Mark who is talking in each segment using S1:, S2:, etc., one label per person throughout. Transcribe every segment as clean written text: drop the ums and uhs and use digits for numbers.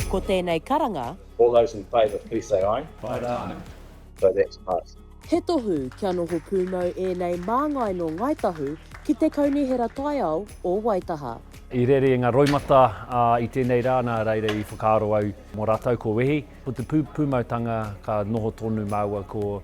S1: Ko tēnei karanga,
S2: All those in favour, please say aye. Aye. So that's passed.
S1: he tohu kia noho pūmau nei māngai no Ngāi Tahu ki te kaunihera taiao o Waitaha.
S3: I rere ngā roimata i tēnei rāna reire I whakaaro au mō rātou ko wehi. Ko te pūmautanga ka noho tonu māua ko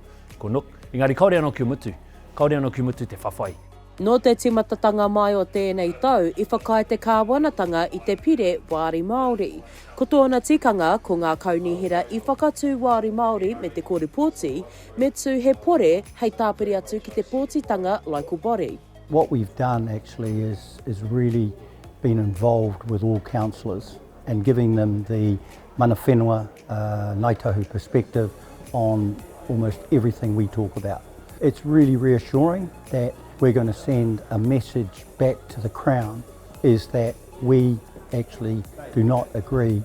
S3: Nuk. Engari kaore anō ki mutu. Kaore anō ki mutu te whawhai.
S1: Nō te timatatanga mai o tēnei tau, I whakai te kāwanatanga I te pire Wāri Māori. Ko tōna tikanga ko ngā kaunihera I whakatū Wāri Māori me te kore pōti, me tū he pore hei tāpiri atu ki te pōtitanga local body.
S4: What we've done actually is really been involved with all councillors and giving them the mana whenua, Ngāi Tahu perspective on almost everything we talk about. It's really reassuring that we're going to send a message back to the Crown is that we actually do not agree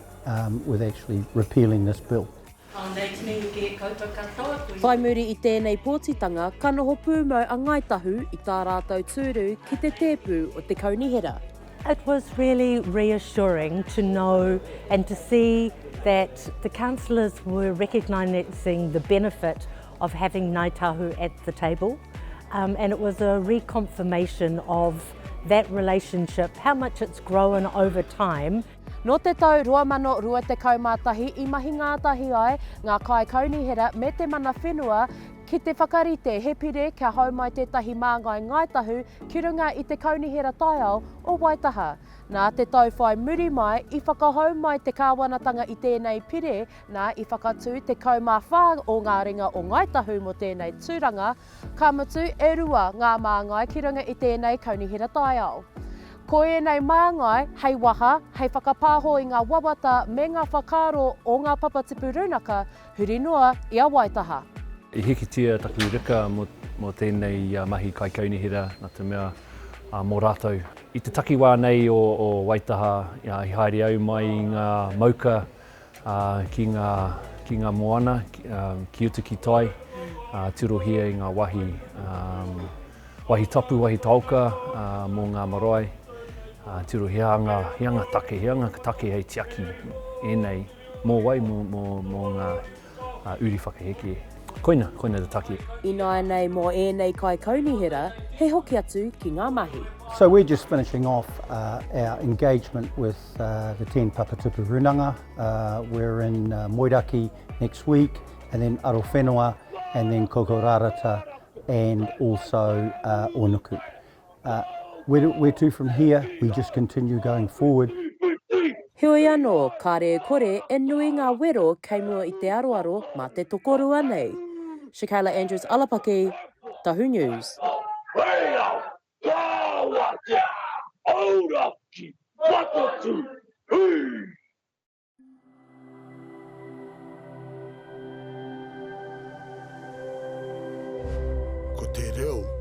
S4: with actually repealing this bill.
S1: Whai muri I tēnei pōtitanga, ka noho pūmau a Ngāi Tahu I tā rātou tūru ki te tēpū o te kaunihera.
S5: It was really reassuring to know and to see that the councillors were recognising the benefit of having Ngāi Tahu at the table. And it was a reconfirmation of that relationship, how much it's grown over time.
S1: No te tau 2021 I mahi ngātahi ai ngā kai kaunihera me te mana whenua ki te whakarite he pire kia haumai tētahi māngai Ngāi Tahu ki runga I te kaunihera taiao o Waitaha. Nā te tau whai muri mai I whakahau mai te kāwanatanga I tēnei pire nā I whakatū te kaumawhā o ngā ringa o Ngāi Tahu mo tēnei tūranga, ka mutu e rua ngā māngai ki runga I tēnei kaunihera taiao. Ko nei māngai, hei waha, hei whakapāho I ngā wawata me ngā whakaro o ngā papatipu runaka, huri noa I a Waitaha.
S3: I hikitia taku rika mo tēnei mahi kai kaunihera nā te mea mō rātou. I te takiwā nei o Waitaha, I haere au mai I ngā mauka ki ngā moana, ki utu ki tai, tirohia I ngā wahi tapu, wahi tauka mō ngā marae. Tiro heanga take hei tiaki enei mō wai mō ngā uri whakaheke. Koina te taki.
S1: Ina nei mō nei kai kaunihera, he hoki atu ki ngā mahi.
S4: So we're just finishing off our engagement with the 10 papatipu runanga. We're in Moiraki next week, and then Arowhenua, and then Kokorarata, and also Onuku. Where to from here? We just continue going forward.
S1: Heoi anō, ka re kore e nui ngā wero kei mua I te aroaro mā te tokorua nei. Shakayla Andrews-Alapaki, Tahu News.
S6: Ko te reo